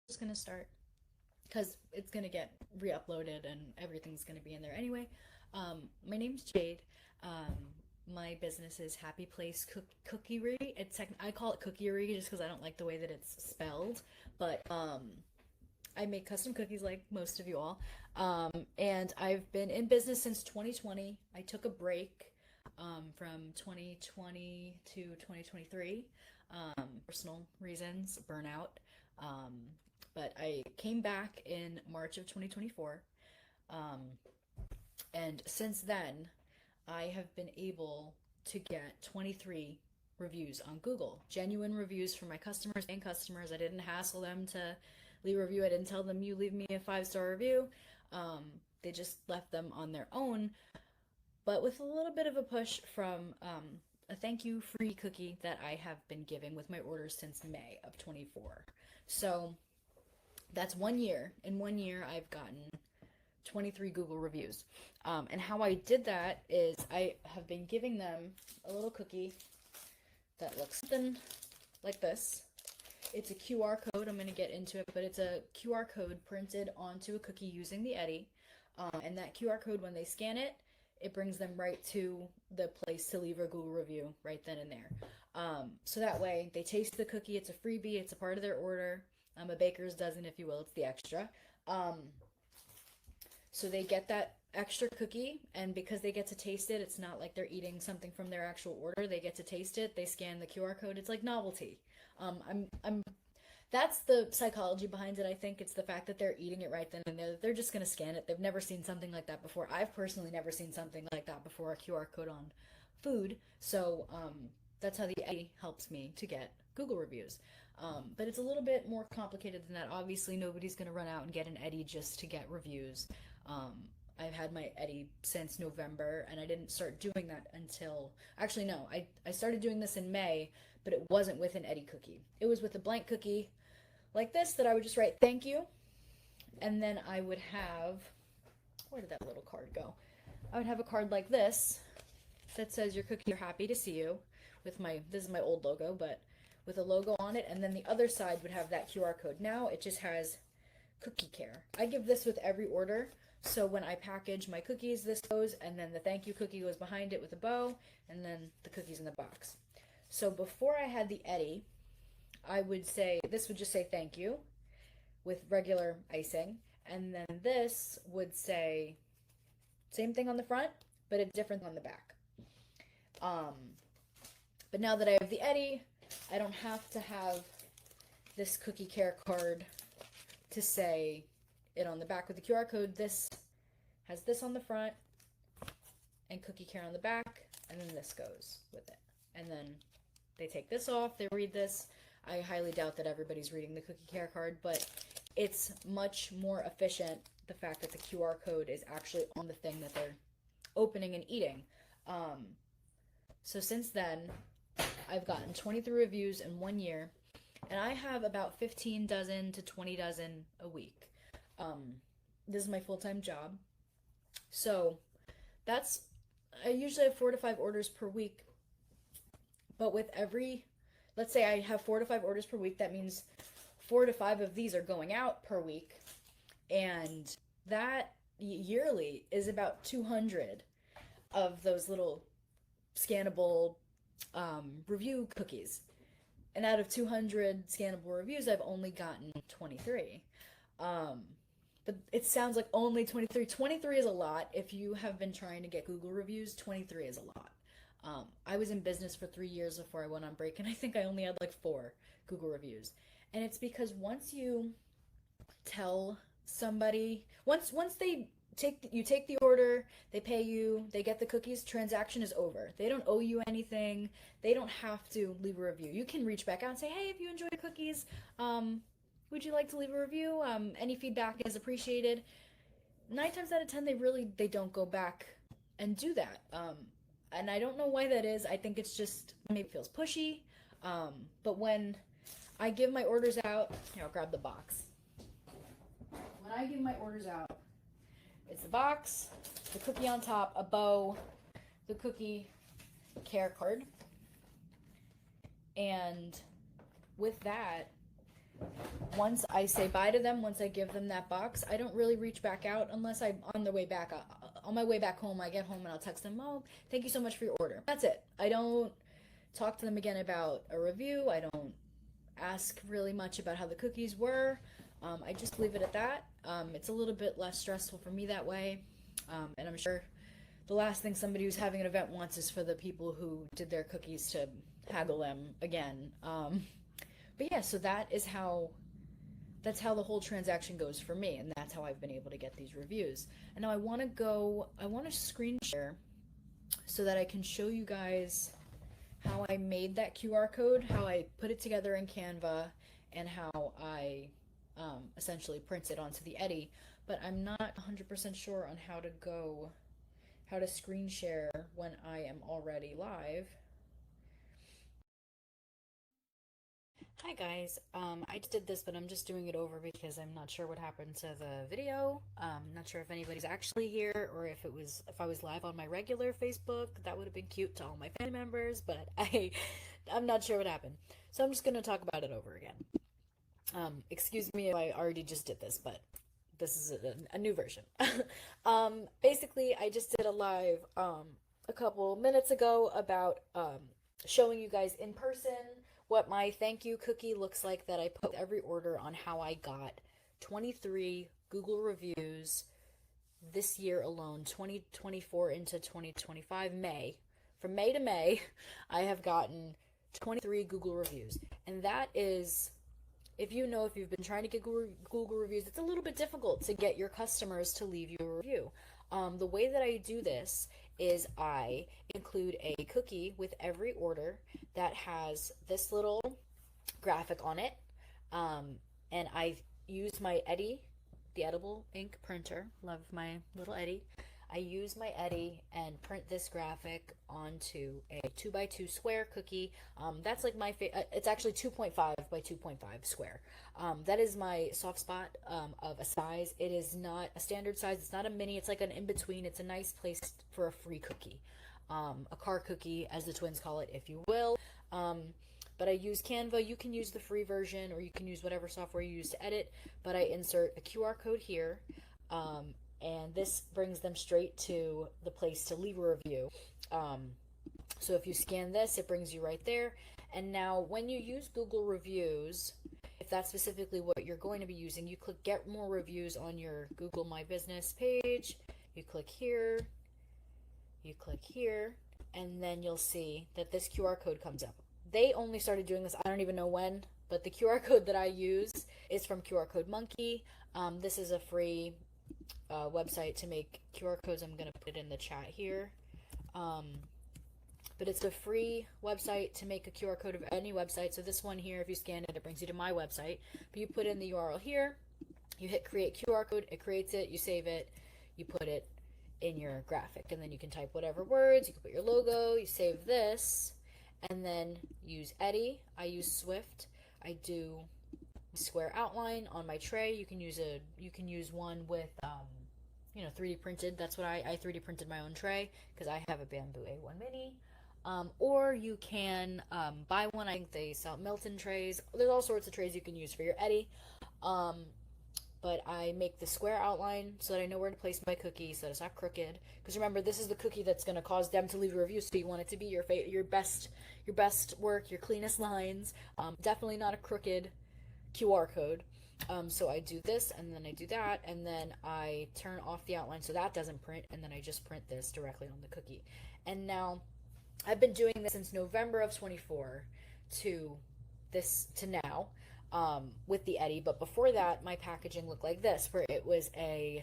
just gonna start because it's gonna get re-uploaded and everything's gonna be in there anyway. My name's Jade. Um, my business is Happy Place Cookery. I call it cookery just because I don't like the way that it's spelled, but I make custom cookies like most of you all. And I've been in business since 2020. I took a break from 2020 to 2023, personal reasons, burnout. Um, but I came back in March of 2024. Um, and since then, I have been able to get 23 reviews on Google. Genuine reviews from my customers and customers. I didn't hassle them to leave a review. I didn't tell them you leave me a 5-star review. They just left them on their own, but with a little bit of a push from a thank you free cookie that I have been giving with my orders since May of 24. So that's 1 year. In 1 year, I've gotten 23 Google reviews. And how I did that is I have been giving them a little cookie that looks something like this. It's a QR code. I'm going to get into it, but it's a QR code printed onto a cookie using the Eddie. And that QR code, when they scan it, it brings them right to the place to leave a Google review right then and there. So that way they taste the cookie. It's a freebie. It's a part of their order. A baker's dozen, if you will. It's the extra. So they get that extra cookie, and because they get to taste it, it's not like they're eating something from their actual order. They get to taste it. They scan the QR code. It's like novelty. That's the psychology behind it. I think it's the fact that they're eating it right then and there. They're just going to scan it. They've never seen something like that before. I've personally never seen something like that before, a QR code on food. So that's how the Eddie helps me to get Google reviews. But it's a little bit more complicated than that. Obviously, nobody's going to run out and get an Eddie just to get reviews. I've had my Eddie since November, and I didn't start doing that until, actually no, I started doing this in May, but it wasn't with an Eddie cookie. It was with a blank cookie like this that I would just write thank you, and then I would have, where did that little card go? I would have a card like this that says your cookies are happy to see you, with this is my old logo, but with a logo on it, and then the other side would have that QR code. Now it just has cookie care. I give this with every order, so when I package my cookies, this goes, and then the thank you cookie goes behind it with a bow, and then the cookies in the box. So before I had the Eddie, I would say, this would just say thank you with regular icing, and then this would say same thing on the front, but a different on the back. But now that I have the Eddie, I don't have to have this cookie care card to say it on the back with the QR code. This has this on the front and cookie care on the back, and then this goes with it. And then they take this off, they read this. I highly doubt that everybody's reading the cookie care card, but it's much more efficient, the fact that the QR code is actually on the thing that they're opening and eating. So since then, I've gotten 23 reviews in 1 year, and I have about 15 dozen to 20 dozen a week. This is my full-time job. So I usually have 4 to 5 orders per week, but with let's say I have 4 to 5 orders per week, that means 4 to 5 of these are going out per week, and that yearly is about 200 of those little scannable review cookies. And out of 200 scannable reviews, I've only gotten 23. But it sounds like only 23. 23 is a lot. If you have been trying to get Google reviews, 23 is a lot. I was in business for 3 years before I went on break, and I think I only had like 4 Google reviews. And it's because once you tell somebody, once you take the order, they pay you, they get the cookies, transaction is over. They don't owe you anything. They don't have to leave a review. You can reach back out and say, hey, if you enjoy cookies, would you like to leave a review? Any feedback is appreciated. 9 times out of 10, they don't go back and do that. And I don't know why that is. I think it's just, maybe it feels pushy. But when I give my orders out, here, I'll grab the box. When I give my orders out, it's the box, the cookie on top, a bow, the cookie care card. And with that, once I say bye to them, once I give them that box, I don't really reach back out unless I'm on the way back. On my way back home, I get home and I'll text them, oh, thank you so much for your order. That's it. I don't talk to them again about a review. I don't ask really much about how the cookies were. I just leave it at that. It's a little bit less stressful for me that way. And I'm sure the last thing somebody who's having an event wants is for the people who did their cookies to haggle them again. But yeah, so that's how the whole transaction goes for me, and that's how I've been able to get these reviews. And now I want to screen share so that I can show you guys how I made that QR code, how I put it together in Canva, and how I essentially print it onto the Eddy. But I'm not 100% sure on how to screen share when I am already live. Hi guys, I just did this, but I'm just doing it over because I'm not sure what happened to the video. Not sure if anybody's actually here, or if I was live on my regular Facebook. That would have been cute to all my family members, but I'm not sure what happened. So I'm just gonna talk about it over again. Excuse me if I already just did this, but this is a new version. Basically, I just did a live a couple minutes ago about showing you guys in person what my thank you cookie looks like that I put every order on, how I got 23 Google reviews this year alone, 2024 into 2025, May. From May to May, I have gotten 23 Google reviews. And that is, if you've been trying to get Google reviews, it's a little bit difficult to get your customers to leave you a review. The way that I do this is I include a cookie with every order that has this little graphic on it, and I use my Eddy, the edible ink printer. Love my little Eddy. I use my Eddy and print this graphic onto a 2x2 square cookie. That's like my it's actually 2.5 by 2.5 square. That is my soft spot of a size. It is not a standard size. It's not a mini. It's like an in-between. It's a nice place for a free cookie. A car cookie, as the twins call it, if you will. But I use Canva. You can use the free version, or you can use whatever software you use to edit. But I insert a QR code here. And this brings them straight to the place to leave a review. So if you scan this, it brings you right there. And now when you use Google Reviews, if that's specifically what you're going to be using, you click Get More Reviews on your Google My Business page. You click here, and then you'll see that this QR code comes up. They only started doing this, I don't even know when, but the QR code that I use is from QR Code Monkey. This is a free website to make QR codes. I'm going to put it in the chat here. But it's a free website to make a QR code of any website. So this one here, if you scan it, it brings you to my website. But you put in the URL here, you hit create QR code, it creates it, you save it, you put it in your graphic, and then you can type whatever words, you can put your logo, you save this, and then use Eddy. I use Swift. I do square outline on my tray. You can use one with 3D printed. That's what I 3D printed my own tray because I have a Bamboo A1 Mini. Or you can buy one. I think they sell Milton trays. There's all sorts of trays you can use for your Eddy. But I make the square outline so that I know where to place my cookie so that it's not crooked. Because remember, this is the cookie that's going to cause them to leave a review, so you want it to be your best work, your cleanest lines. Definitely not a crooked QR code. So I do this, and then I do that, and then I turn off the outline so that doesn't print, and then I just print this directly on the cookie. And now I've been doing this since November of 24 to now. With the Eddy, but before that, my packaging looked like this, where it was a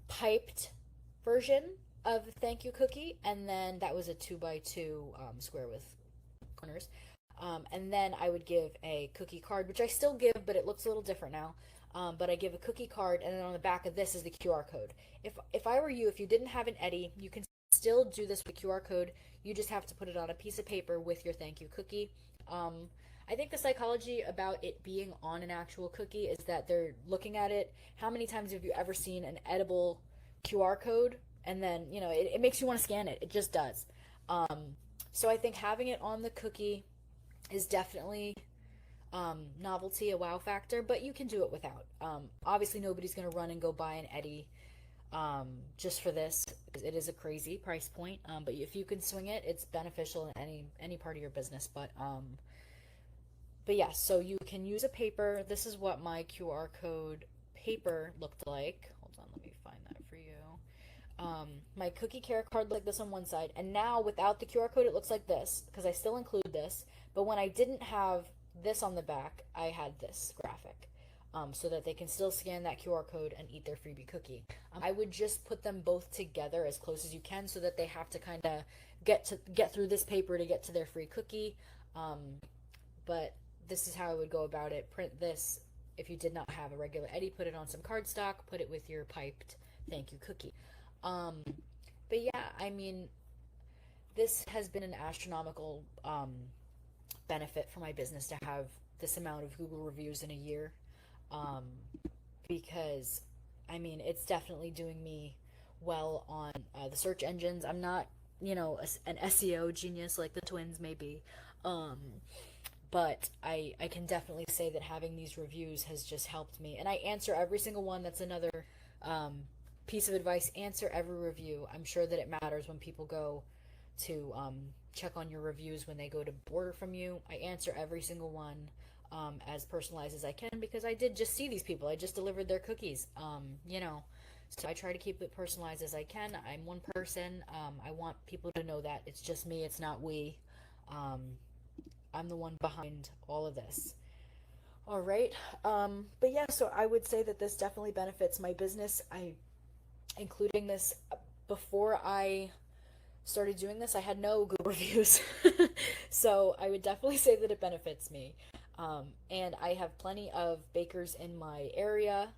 piped version of the thank you cookie, and then that was a 2x2 square with corners, and then I would give a cookie card, which I still give, but it looks a little different now. But I give a cookie card, and then on the back of this is the QR code. If I were you, if you didn't have an Eddy, you can still do this with QR code. You just have to put it on a piece of paper with your thank you cookie. I think the psychology about it being on an actual cookie is that they're looking at it. How many times have you ever seen an edible QR code? And then, it makes you want to scan it. It just does. So I think having it on the cookie is definitely novelty, a wow factor, but you can do it without. Obviously, nobody's going to run and go buy an Eddie just for this, because it is a crazy price point. But if you can swing it, it's beneficial in any part of your business. But yeah, so you can use a paper. This is what my QR code paper looked like. Hold on, let me find that for you. My cookie care card looked like this on one side, and now without the QR code, it looks like this, because I still include this. But when I didn't have this on the back, I had this graphic, so that they can still scan that QR code and eat their freebie cookie. I would just put them both together as close as you can, so that they have to kind of get through this paper to get to their free cookie. But this is how I would go about it. Print this. If you did not have a regular Eddie, put it on some cardstock, put it with your piped thank you cookie. But yeah, I mean, this has been an astronomical benefit for my business to have this amount of Google reviews in a year, because I mean, it's definitely doing me well on the search engines. I'm not, an SEO genius like the twins may be, but I can definitely say that having these reviews has just helped me, and I answer every single one. That's another piece of advice: answer every review. I'm sure that it matters when people go to check on your reviews when they go to order from you. I answer every single one as personalized as I can, because I did just see these people. I just delivered their cookies, so I try to keep it personalized as I can. I'm one person. I want people to know that it's just me, it's not we. I'm the one behind all of this. All right. But yeah, so I would say that this definitely benefits my business. Including this, before I started doing this, I had no Google reviews. So I would definitely say that it benefits me. And I have plenty of bakers in my area,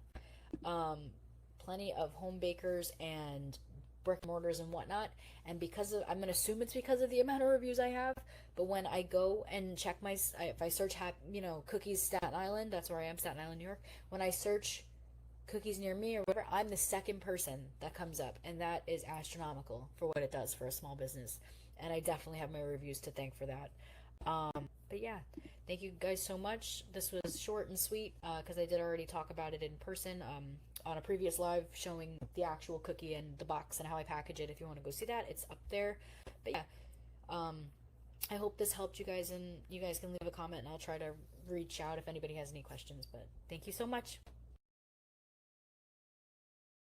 plenty of home bakers and brick and mortars and whatnot. And I'm going to assume it's because of the amount of reviews I have. But when I go and check if I search, cookies Staten Island, that's where I am, Staten Island, New York. When I search cookies near me or whatever, I'm the second person that comes up, and that is astronomical for what it does for a small business. And I definitely have my reviews to thank for that. But yeah, thank you guys so much. This was short and sweet, because I did already talk about it in person on a previous live, showing the actual cookie and the box and how I package it. If you want to go see that, it's up there. But yeah, I hope this helped you guys, and you guys can leave a comment and I'll try to reach out if anybody has any questions. But thank you so much.